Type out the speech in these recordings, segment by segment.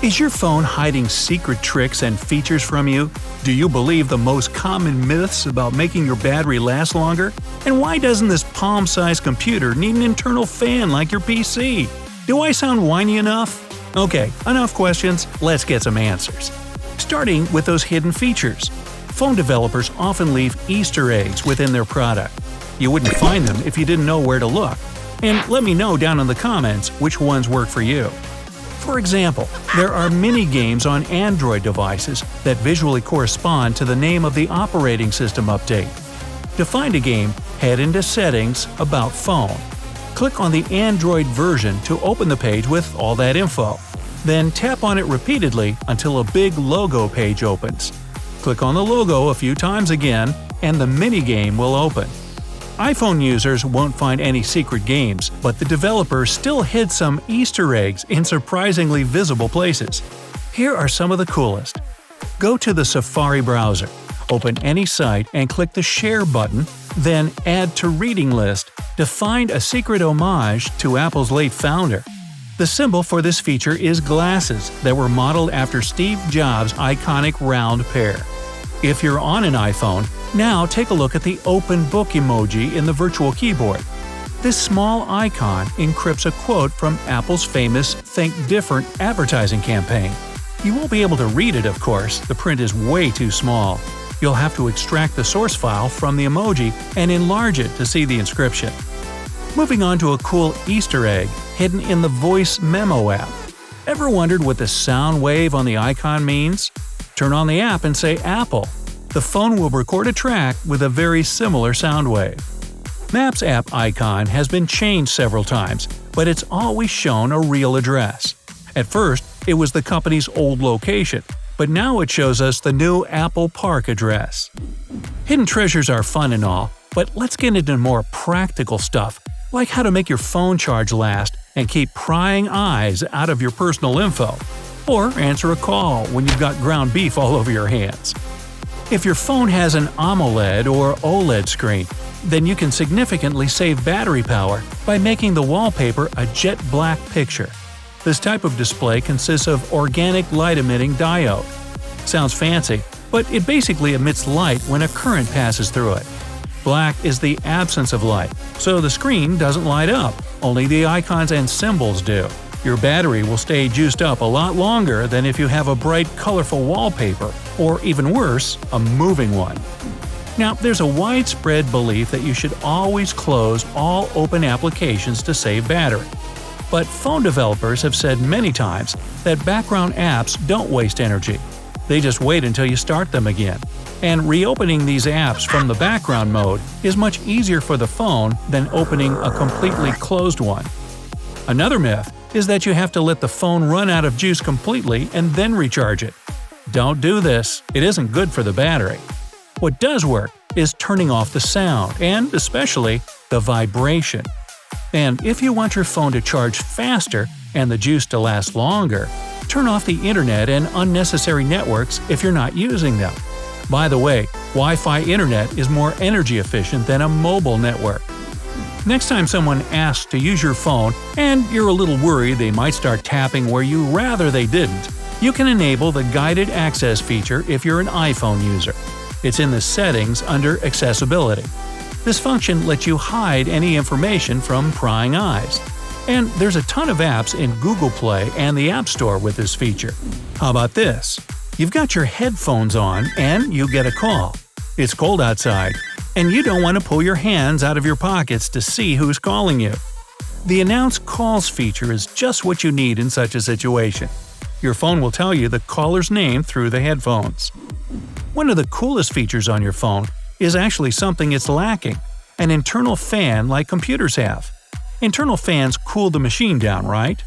Is your phone hiding secret tricks and features from you? Do you believe the most common myths about making your battery last longer? And why doesn't this palm-sized computer need an internal fan like your PC? Do I sound whiny enough? Okay, enough questions, let's get some answers. Starting with those hidden features. Phone developers often leave Easter eggs within their product. You wouldn't find them if you didn't know where to look. And let me know down in the comments which ones work for you. For example, there are mini-games on Android devices that visually correspond to the name of the operating system update. To find a game, head into Settings, About Phone. Click on the Android version to open the page with all that info. Then tap on it repeatedly until a big logo page opens. Click on the logo a few times again, and the mini-game will open. iPhone users won't find any secret games, but the developer still hid some Easter eggs in surprisingly visible places. Here are some of the coolest. Go to the Safari browser, open any site and click the Share button, then Add to Reading List to find a secret homage to Apple's late founder. The symbol for this feature is glasses that were modeled after Steve Jobs' iconic round pair. If you're on an iPhone, now take a look at the open book emoji in the virtual keyboard. This small icon encrypts a quote from Apple's famous Think Different advertising campaign. You won't be able to read it, of course, the print is way too small. You'll have to extract the source file from the emoji and enlarge it to see the inscription. Moving on to a cool Easter egg hidden in the Voice Memo app. Ever wondered what the sound wave on the icon means? Turn on the app and say Apple. The phone will record a track with a very similar sound wave. Maps app icon has been changed several times, but it's always shown a real address. At first, it was the company's old location, but now it shows us the new Apple Park address. Hidden treasures are fun and all, but let's get into more practical stuff, like how to make your phone charge last and keep prying eyes out of your personal info, or answer a call when you've got ground beef all over your hands. If your phone has an AMOLED or OLED screen, then you can significantly save battery power by making the wallpaper a jet black picture. This type of display consists of organic light-emitting diode. Sounds fancy, but it basically emits light when a current passes through it. Black is the absence of light, so the screen doesn't light up, only the icons and symbols do. Your battery will stay juiced up a lot longer than if you have a bright, colorful wallpaper, or even worse, a moving one. Now, there's a widespread belief that you should always close all open applications to save battery. But phone developers have said many times that background apps don't waste energy. They just wait until you start them again. And reopening these apps from the background mode is much easier for the phone than opening a completely closed one. Another myth is that you have to let the phone run out of juice completely and then recharge it. Don't do this, it isn't good for the battery. What does work is turning off the sound, and especially the vibration. And if you want your phone to charge faster and the juice to last longer, turn off the internet and unnecessary networks if you're not using them. By the way, Wi-Fi internet is more energy efficient than a mobile network. Next time someone asks to use your phone and you're a little worried they might start tapping where you rather they didn't, you can enable the Guided Access feature if you're an iPhone user. It's in the Settings under Accessibility. This function lets you hide any information from prying eyes. And there's a ton of apps in Google Play and the App Store with this feature. How about this? You've got your headphones on and you get a call. It's cold outside, and you don't want to pull your hands out of your pockets to see who's calling you. The Announce Calls feature is just what you need in such a situation. Your phone will tell you the caller's name through the headphones. One of the coolest features on your phone is actually something it's lacking – an internal fan like computers have. Internal fans cool the machine down, right?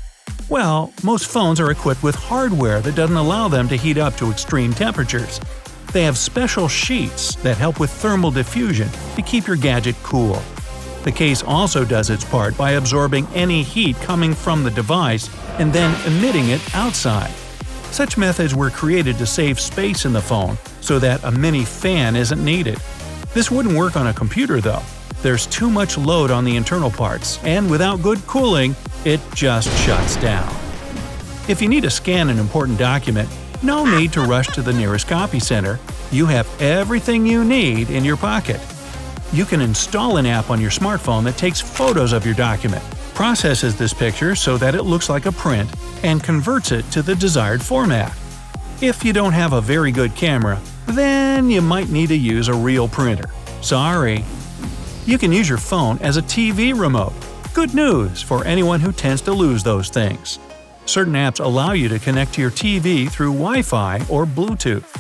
Well, most phones are equipped with hardware that doesn't allow them to heat up to extreme temperatures. They have special sheets that help with thermal diffusion to keep your gadget cool. The case also does its part by absorbing any heat coming from the device and then emitting it outside. Such methods were created to save space in the phone so that a mini fan isn't needed. This wouldn't work on a computer though. There's too much load on the internal parts, and without good cooling, it just shuts down. If you need to scan an important document, no need to rush to the nearest copy center. You have everything you need in your pocket. You can install an app on your smartphone that takes photos of your document, processes this picture so that it looks like a print, and converts it to the desired format. If you don't have a very good camera, then you might need to use a real printer. Sorry. You can use your phone as a TV remote. Good news for anyone who tends to lose those things. Certain apps allow you to connect to your TV through Wi-Fi or Bluetooth.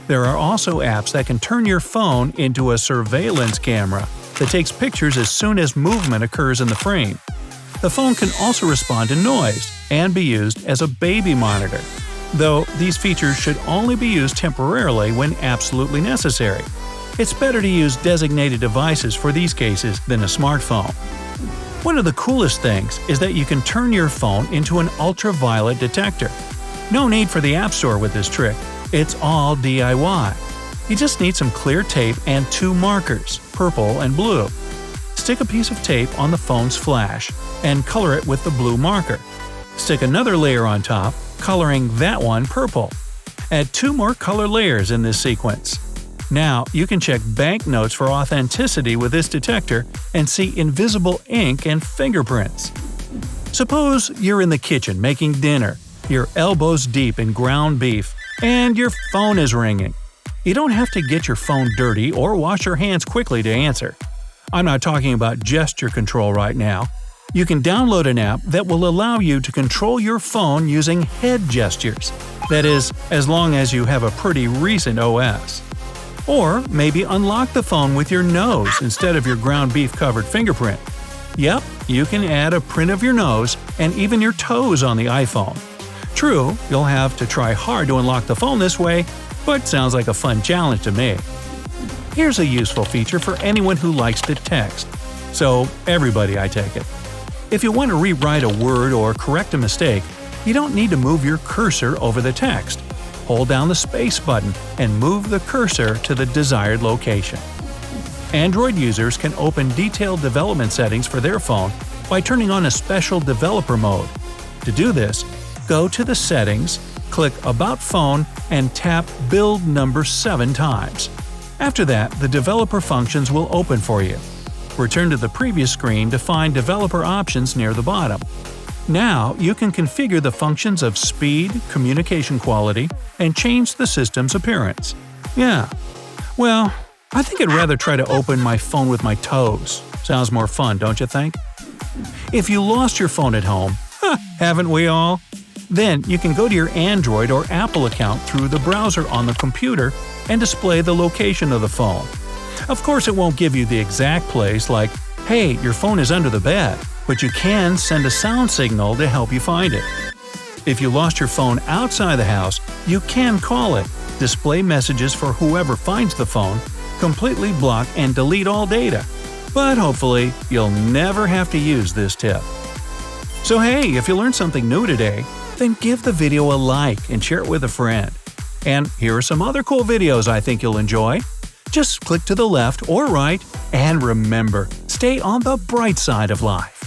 There are also apps that can turn your phone into a surveillance camera that takes pictures as soon as movement occurs in the frame. The phone can also respond to noise and be used as a baby monitor, though these features should only be used temporarily when absolutely necessary. It's better to use designated devices for these cases than a smartphone. One of the coolest things is that you can turn your phone into an ultraviolet detector. No need for the App Store with this trick. It's all DIY. You just need some clear tape and 2 markers, purple and blue. Stick a piece of tape on the phone's flash and color it with the blue marker. Stick another layer on top, coloring that one purple. Add 2 more color layers in this sequence. Now you can check banknotes for authenticity with this detector and see invisible ink and fingerprints. Suppose you're in the kitchen making dinner, your elbows deep in ground beef, and your phone is ringing. You don't have to get your phone dirty or wash your hands quickly to answer. I'm not talking about gesture control right now. You can download an app that will allow you to control your phone using head gestures. That is, as long as you have a pretty recent OS. Or maybe unlock the phone with your nose instead of your ground beef covered fingerprint. Yep, you can add a print of your nose and even your toes on the iPhone. True, you'll have to try hard to unlock the phone this way, but sounds like a fun challenge to me. Here's a useful feature for anyone who likes to text. So, everybody, I take it. If you want to rewrite a word or correct a mistake, you don't need to move your cursor over the text. Hold down the space button and move the cursor to the desired location. Android users can open detailed development settings for their phone by turning on a special developer mode. To do this, go to the Settings, click About Phone, and tap Build number 7 times. After that, the developer functions will open for you. Return to the previous screen to find developer options near the bottom. Now you can configure the functions of speed, communication quality, and change the system's appearance. Yeah. Well, I think I'd rather try to open my phone with my toes. Sounds more fun, don't you think? If you lost your phone at home, haven't we all? Then you can go to your Android or Apple account through the browser on the computer and display the location of the phone. Of course, it won't give you the exact place like, hey, your phone is under the bed, but you can send a sound signal to help you find it. If you lost your phone outside the house, you can call it, display messages for whoever finds the phone, completely block and delete all data. But hopefully, you'll never have to use this tip. So hey, if you learned something new today, then give the video a like and share it with a friend. And here are some other cool videos I think you'll enjoy. Just click to the left or right, and remember, stay on the bright side of life.